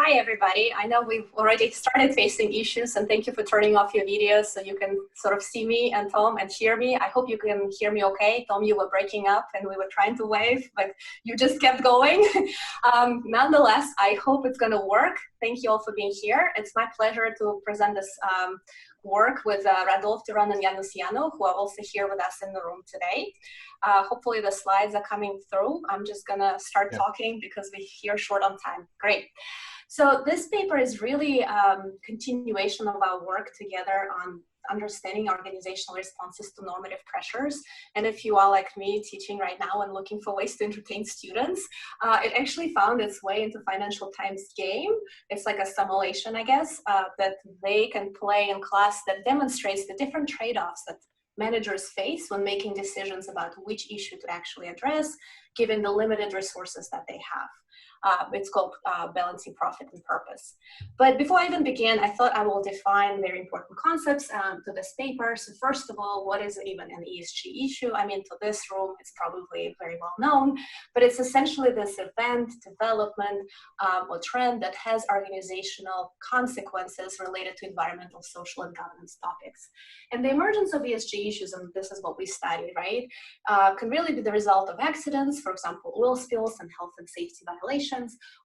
Hi, everybody. I know we've already started facing issues, and thank you for turning off your videos so you can sort of see me and Tom and hear me. I hope you can hear me okay. Tom, you were breaking up and we were trying to wave, but you just kept going. Nonetheless, I hope it's going to work. Thank you all for being here. It's my pleasure to present this work with Radolf Duran and Janusiano, who are also here with us in the room today. Hopefully the slides are coming through. I'm just going to start talking because we're here short on time. Great. So this paper is really a continuation of our work together on understanding organizational responses to normative pressures. And if you are like me teaching right now and looking for ways to entertain students, it actually found its way into Financial Times game. It's like a simulation, I guess, that they can play in class that demonstrates the different trade-offs that managers face when making decisions about which issue to actually address, given the limited resources that they have. It's called balancing profit and purpose. But before I even begin, I thought I will define very important concepts to this paper. So first of all, what is even an ESG issue? I mean, to this room, it's probably very well known, but it's essentially this event, development, or trend that has organizational consequences related to environmental, social, and governance topics. And the emergence of ESG issues, and this is what we study, right, can really be the result of accidents, for example, oil spills and health and safety violations,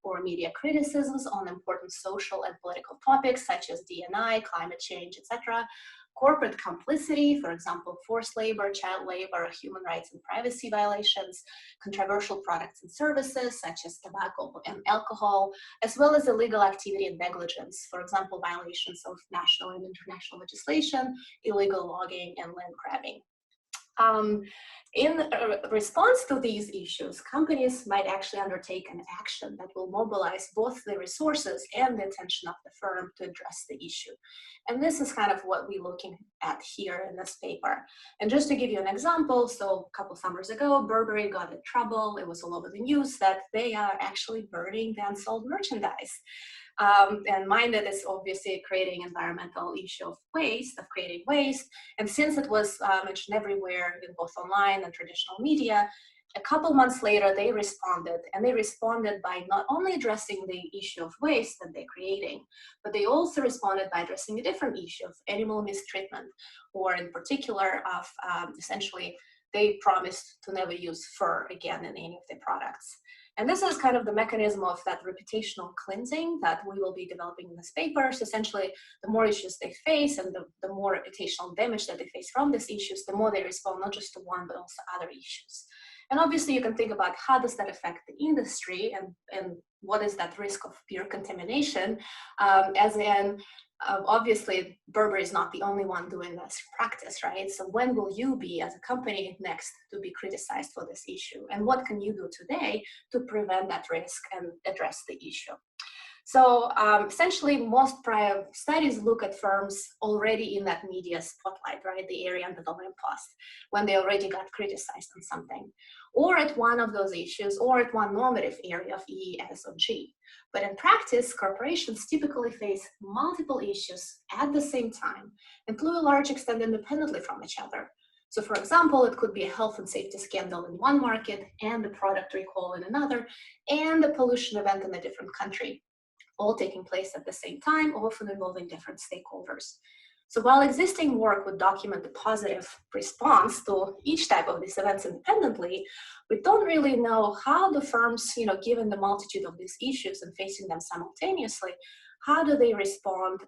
or media criticisms on important social and political topics such as D&I, climate change, etc. Corporate complicity, for example, forced labor, child labor, human rights and privacy violations, controversial products and services such as tobacco and alcohol, as well as illegal activity and negligence, for example, violations of national and international legislation, illegal logging and land grabbing. In response to these issues, companies might actually undertake an action that will mobilize both the resources and the attention of the firm to address the issue. And this is kind of what we're looking at here in this paper. And just to give you an example, so a couple summers ago, Burberry got in trouble. It was all over the news that they are actually burning the unsold merchandise. And mind that it's obviously creating environmental issue of waste, of creating waste. And since it was mentioned everywhere, in both online and traditional media, a couple months later, they responded, and they responded by not only addressing the issue of waste that they're creating, but they also responded by addressing a different issue of animal mistreatment, or in particular of essentially, they promised to never use fur again in any of their products. And this is kind of the mechanism of that reputational cleansing that we will be developing in this paper. So essentially, the more issues they face and the more reputational damage that they face from these issues, the more they respond not just to one, but also other issues. And obviously, you can think about how does that affect the industry and what is that risk of peer contamination, as in, obviously, Burberry is not the only one doing this practice, right? So when will you be, as a company, next to be criticized for this issue? And what can you do today to prevent that risk and address the issue? So essentially, most prior studies look at firms already in that media spotlight, right? The area under the lamppost, when they already got criticized on something, or at one of those issues, or at one normative area of E, S, or G. But in practice, corporations typically face multiple issues at the same time, and to a large extent independently from each other. So for example, it could be a health and safety scandal in one market, and a product recall in another, and a pollution event in a different country, all taking place at the same time, often involving different stakeholders. So while existing work would document the positive response to each type of these events independently, we don't really know how the firms, given the multitude of these issues and facing them simultaneously, how do they respond?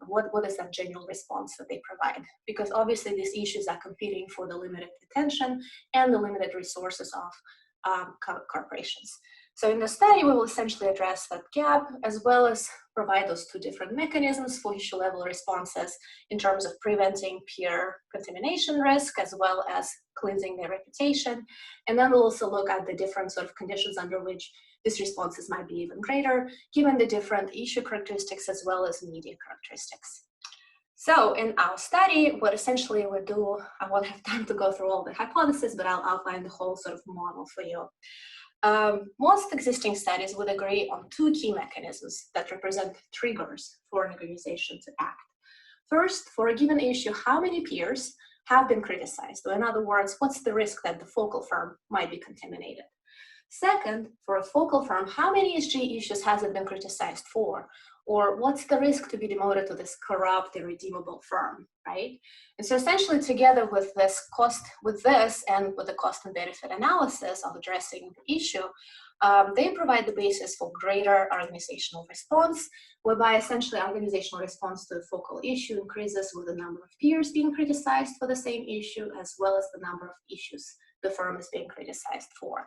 What is that general response that they provide? Because obviously these issues are competing for the limited attention and the limited resources of corporations. So in the study, we will essentially address that gap, as well as provide those two different mechanisms for issue-level responses in terms of preventing peer contamination risk, as well as cleansing their reputation. And then we'll also look at the different sort of conditions under which these responses might be even greater, given the different issue characteristics as well as media characteristics. So in our study, what essentially we do, I won't have time to go through all the hypotheses, but I'll outline the whole sort of model for you. Most existing studies would agree on two key mechanisms that represent triggers for an organization to act. First, for a given issue, how many peers have been criticized? Or in other words, what's the risk that the focal firm might be contaminated? Second, for a focal firm, how many ESG issues has it been criticized for? Or what's the risk to be demoted to this corrupt, irredeemable firm, right? And so essentially together with this and with the cost and benefit analysis of addressing the issue, they provide the basis for greater organizational response, whereby essentially organizational response to a focal issue increases with the number of peers being criticized for the same issue, as well as the number of issues the firm is being criticized for.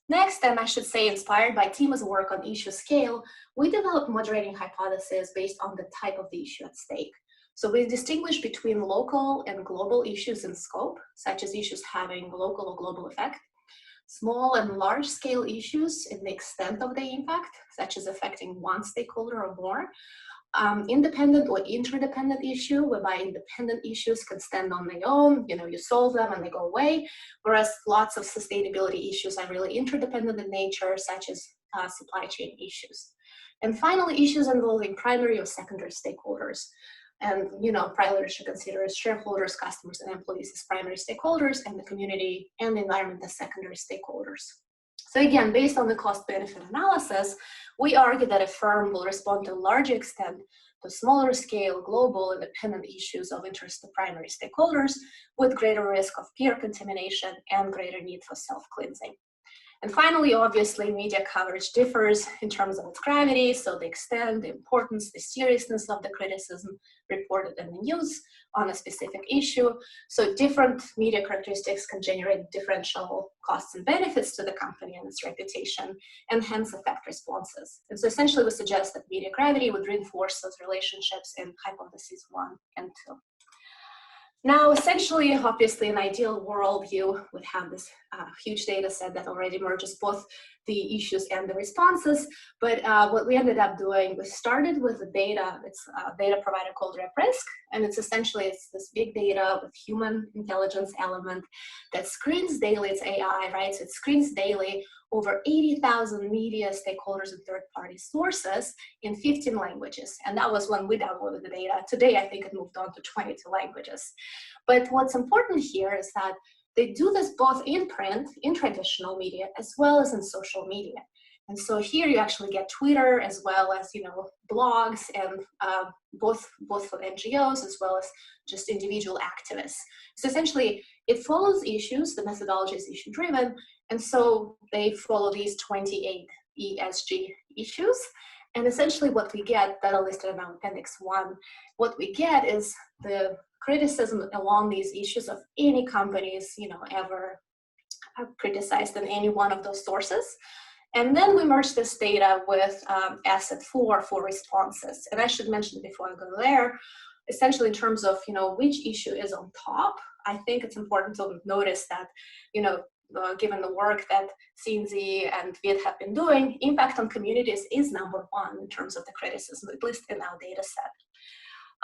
Next, and I should say inspired by Tima's work on issue scale, we developed moderating hypotheses based on the type of the issue at stake. So we distinguish between local and global issues in scope, such as issues having local or global effect, small and large scale issues in the extent of the impact, such as affecting one stakeholder or more, independent or interdependent issue, whereby independent issues can stand on their own, you solve them and they go away, whereas lots of sustainability issues are really interdependent in nature, such as supply chain issues. And finally, issues involving primary or secondary stakeholders. And primary should consider as shareholders, customers, and employees as primary stakeholders, and the community and the environment as secondary stakeholders. So again, based on the cost-benefit analysis, we argue that a firm will respond to a larger extent to smaller scale, global, independent issues of interest to primary stakeholders with greater risk of peer contamination and greater need for self-cleansing. And finally, obviously, media coverage differs in terms of its gravity, so the extent, the importance, the seriousness of the criticism reported in the news on a specific issue. So different media characteristics can generate differential costs and benefits to the company and its reputation, and hence affect responses. And so essentially, we suggest that media gravity would reinforce those relationships in hypotheses 1 and 2. Now, essentially, obviously, in an ideal world, you would have this huge data set that already merges both the issues and the responses. But what we ended up doing, we started with the data. It's a data provider called RepRisk, and it's this big data with human intelligence element that screens daily. It's AI, right? So it screens daily over 80,000 media stakeholders and third-party sources in 15 languages. And that was when we downloaded the data. Today, I think it moved on to 22 languages. But what's important here is that they do this both in print, in traditional media, as well as in social media. And so here you actually get Twitter as well as blogs, and both for NGOs as well as just individual activists. So essentially, it follows issues. The methodology is issue-driven, and so they follow these 28 ESG issues. And essentially, what we get that are listed in our Appendix 1, what we get is the criticism along these issues of any companies ever criticized in any one of those sources. And then we merge this data with asset 4 for responses. And I should mention before I go there, essentially in terms of which issue is on top, I think it's important to notice that given the work that CNZ and VIT have been doing, impact on communities is number 1 in terms of the criticism, at least in our data set.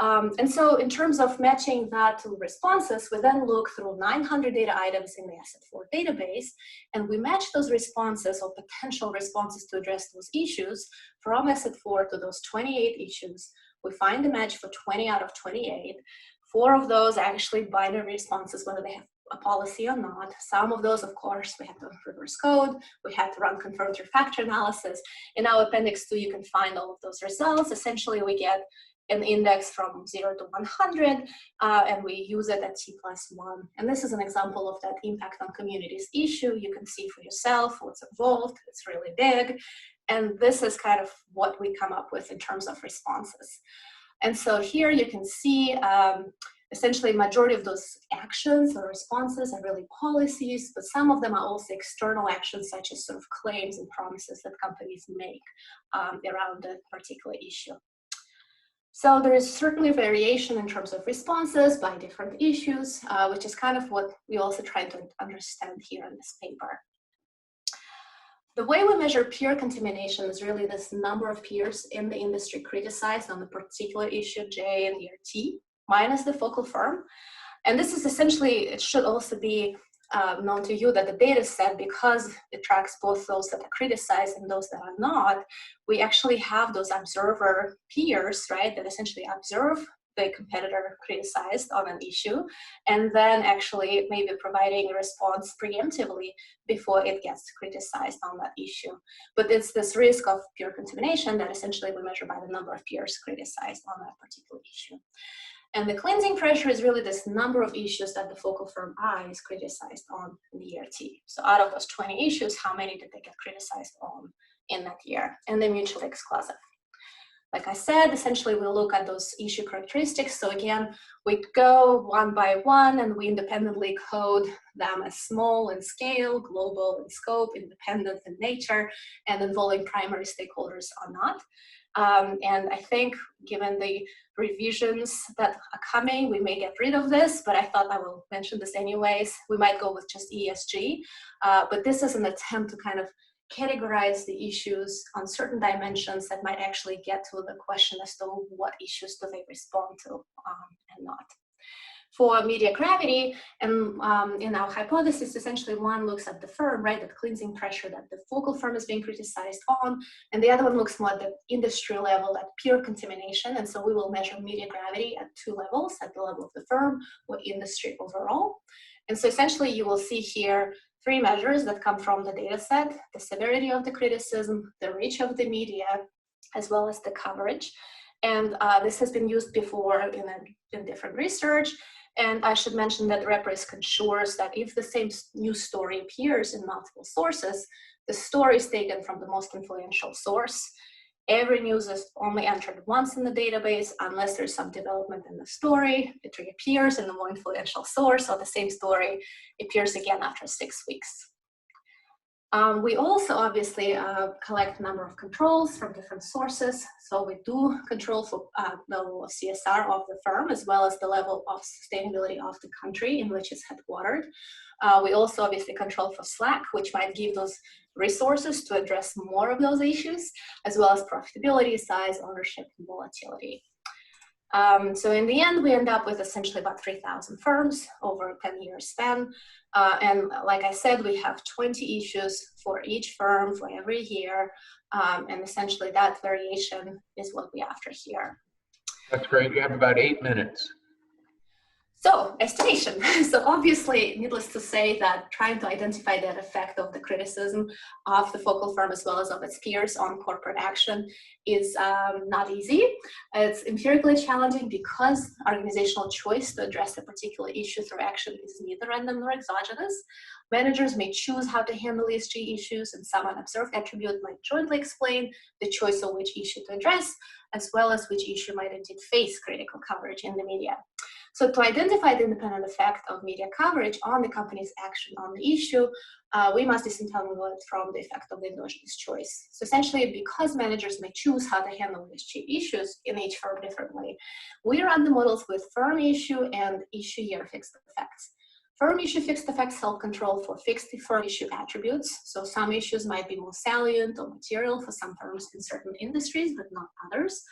And so in terms of matching that to responses, we then look through 900 data items in the Asset 4 database, and we match those responses or potential responses to address those issues from Asset 4 to those 28 issues. We find a match for 20 out of 28. 4 of those are actually binary responses, whether they have a policy or not. Some of those, of course, we had to reverse code. We had to run confirmatory factor analysis. In our Appendix 2, you can find all of those results. Essentially, we get an index from 0 to 100, and we use it at T+1. And this is an example of that impact on communities issue. You can see for yourself what's involved. It's really big. And this is kind of what we come up with in terms of responses. And so here you can see essentially majority of those actions or responses are really policies, but some of them are also external actions, such as sort of claims and promises that companies make around a particular issue. So there is certainly variation in terms of responses by different issues, which is kind of what we also try to understand here in this paper. The way we measure peer contamination is really this number of peers in the industry criticized on the particular issue, J and year T, minus the focal firm. And this is essentially, it should also be known to you that the data set, because it tracks both those that are criticized and those that are not, we actually have those observer peers, right, that essentially observe the competitor criticized on an issue, and then actually maybe providing a response preemptively before it gets criticized on that issue. But it's this risk of peer contamination that essentially we measure by the number of peers criticized on that particular issue. And the cleansing pressure is really this number of issues that the focal firm I is criticized on in the year T. So out of those 20 issues, how many did they get criticized on in that year? And they're mutually exclusive. Like I said, essentially we look at those issue characteristics. So again, we go one by one and we independently code them as small in scale, global in scope, independent in nature, and involving primary stakeholders or not. And I think given the revisions that are coming, we may get rid of this, but I thought I will mention this anyways. We might go with just ESG, but this is an attempt to kind of categorize the issues on certain dimensions that might actually get to the question as to what issues do they respond to and not. For media gravity, and in our hypothesis, essentially one looks at the firm, right, that cleansing pressure that the focal firm is being criticized on, and the other one looks more at the industry level, at pure contamination, and so we will measure media gravity at two levels, at the level of the firm or industry overall. And so essentially you will see here three measures that come from the data set: the severity of the criticism, the reach of the media, as well as the coverage. And this has been used before in different research. And I should mention that RepRisk ensures that if the same news story appears in multiple sources, the story is taken from the most influential source. Every news is only entered once in the database unless there's some development in the story. It reappears in the more influential source, or the same story appears again after 6 weeks. We also obviously collect a number of controls from different sources. So we do control for the level of CSR of the firm, as well as the level of sustainability of the country in which it's headquartered. We also obviously control for slack, which might give those resources to address more of those issues, as well as profitability, size, ownership, and volatility. So in the end, we end up with essentially about 3,000 firms over a 10-year span. And like I said, we have 20 issues for each firm for every year. And essentially that variation is what we're after here. That's great. You have about 8 minutes. So, estimation. So obviously, needless to say that trying to identify that effect of the criticism of the focal firm as well as of its peers on corporate action is not easy. It's empirically challenging because organizational choice to address a particular issue through action is neither random nor exogenous. Managers may choose how to handle ESG issues, and some unobserved attribute might jointly explain the choice of which issue to address, as well as which issue might indeed face critical coverage in the media. So to identify the independent effect of media coverage on the company's action on the issue, we must disentangle it from the effect of the endogenous choice. So essentially, because managers may choose how to handle ESG issues in each firm differently, we run the models with firm issue and issue year fixed effects. Firm issue fixed effects help control for fixed firm issue attributes. So some issues might be more salient or material for some firms in certain industries, but not others,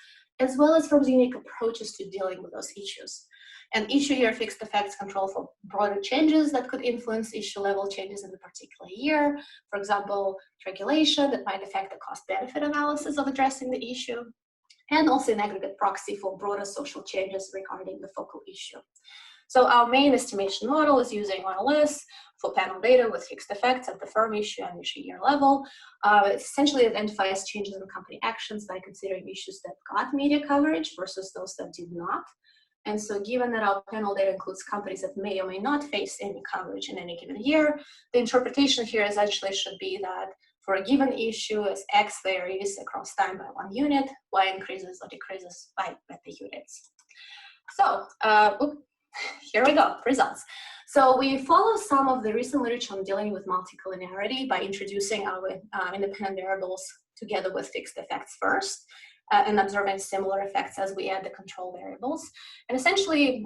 as well as firms' unique approaches to dealing with those issues. And issue year fixed effects control for broader changes that could influence issue level changes in the particular year. For example, regulation that might affect the cost-benefit analysis of addressing the issue, and also an aggregate proxy for broader social changes regarding the focal issue. So our main estimation model is using OLS for panel data with fixed effects at the firm issue and issue year level. It essentially identifies changes in company actions by considering issues that got media coverage versus those that did not. And so given that our panel data includes companies that may or may not face any coverage in any given year, the interpretation here essentially should be that for a given issue, as X varies across time by 1 unit, Y increases or decreases by the units. So here we go, results. So we follow some of the recent literature on dealing with multicollinearity by introducing our independent variables together with fixed effects first. And observing similar effects as we add the control variables. And essentially,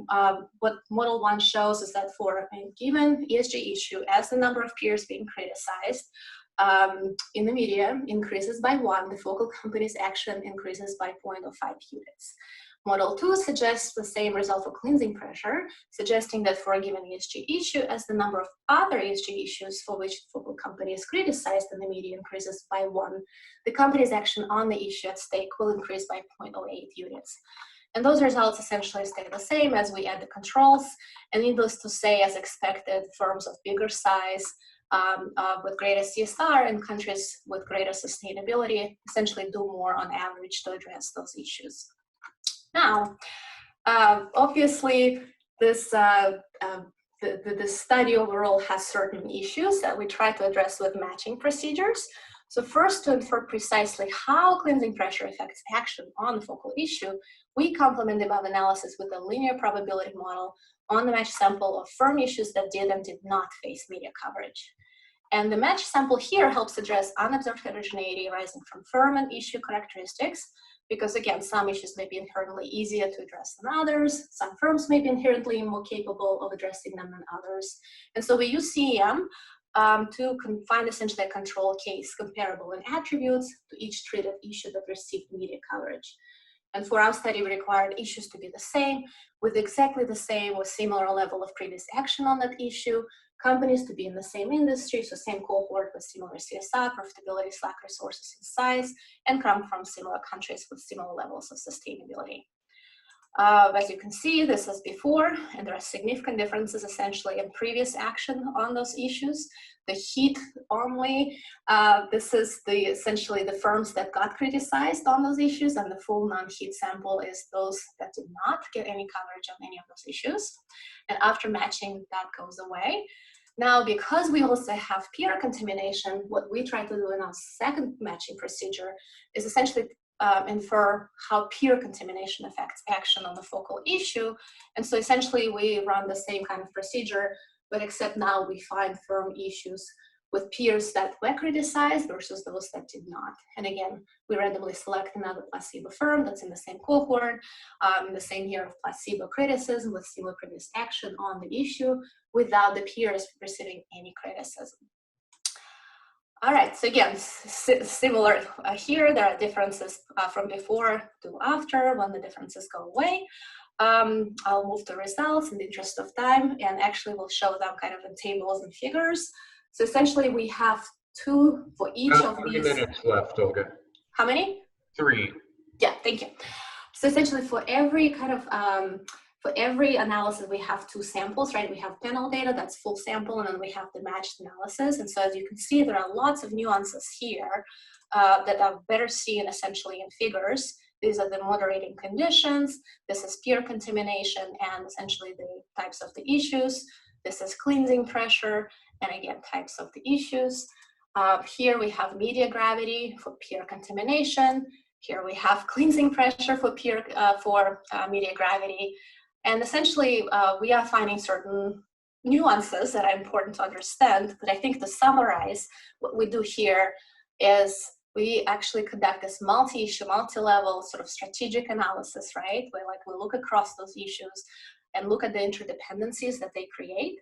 what model 1 shows is that for a given ESG issue, as the number of peers being criticized in the media increases by 1, the focal company's action increases by 0.05 units. Model 2 suggests the same result for cleansing pressure, suggesting that for a given ESG issue, as the number of other ESG issues for which the focal company is criticized in the media increases by 1, the company's action on the issue at stake will increase by 0.08 units. And those results essentially stay the same as we add the controls. And needless to say, as expected, firms of bigger size with greater CSR and countries with greater sustainability essentially do more on average to address those issues. Now, obviously, this study overall has certain issues that we try to address with matching procedures. So first, to infer precisely how cleansing pressure affects action on the focal issue, we complement the above analysis with a linear probability model on the match sample of firm issues that did and did not face media coverage. And the match sample here helps address unobserved heterogeneity arising from firm and issue characteristics, because again, some issues may be inherently easier to address than others. Some firms may be inherently more capable of addressing them than others. And so we use CEM to find essentially a control case comparable in attributes to each treated issue that received media coverage. And for our study, we required issues to be the same, with exactly the same or similar level of previous action on that issue, companies to be in the same industry, so same cohort with similar CSR, profitability, slack resources, and size, and come from similar countries with similar levels of sustainability. As you can see, this is before, and there are significant differences essentially in previous action on those issues. The heat only, this is essentially the firms that got criticized on those issues, and the full non-heat sample is those that did not get any coverage on any of those issues. And after matching, that goes away. Now, because we also have peer contamination, what we try to do in our second matching procedure is essentially infer how peer contamination affects action on the focal issue. And so essentially we run the same kind of procedure, but except now we find firm issues with peers that were criticized versus those that did not. And again, we randomly select another placebo firm that's in the same cohort, the same year of placebo criticism with similar previous action on the issue without the peers receiving any criticism. All right, so again, similar here, there are differences from before to after when the differences go away. I'll move to results in the interest of time, and actually we'll show them kind of in tables and figures. So essentially we have two for each of these. 3 minutes left, Olga. How many? 3. Yeah, thank you. So essentially for every kind of, for every analysis, we have two samples, right? We have panel data, that's full sample, and then we have the matched analysis. And so as you can see, there are lots of nuances here that are better seen essentially in figures. These are the moderating conditions. This is peer contamination and essentially the types of the issues. This is cleansing pressure, and again, types of the issues. Here we have media gravity for peer contamination. Here we have cleansing pressure for media gravity. And essentially, we are finding certain nuances that are important to understand, but I think to summarize, what we do here is we actually conduct this multi-issue, multi-level sort of strategic analysis, right? Where we look across those issues and look at the interdependencies that they create.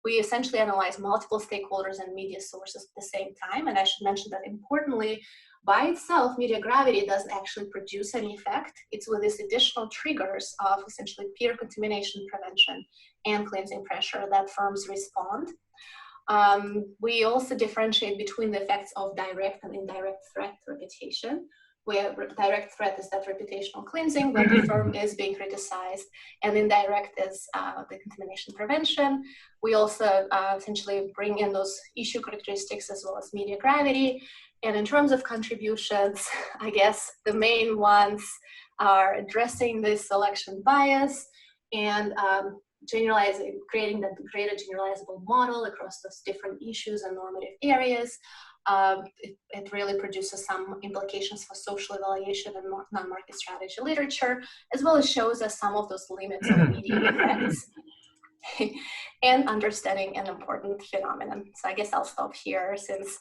We essentially analyze multiple stakeholders and media sources at the same time. And I should mention that importantly, by itself, media gravity doesn't actually produce any effect. It's with these additional triggers of essentially peer contamination prevention and cleansing pressure that firms respond. We also differentiate between the effects of direct and indirect threat to reputation, where direct threat is that reputational cleansing when the firm is being criticized, and indirect is the contamination prevention. We also essentially bring in those issue characteristics as well as media gravity. And in terms of contributions, I guess the main ones are addressing this selection bias and generalizing, creating that greater generalizable model across those different issues and normative areas. It really produces some implications for social evaluation and non-market strategy literature, as well as shows us some of those limits of media effects and understanding an important phenomenon. So I guess I'll stop here since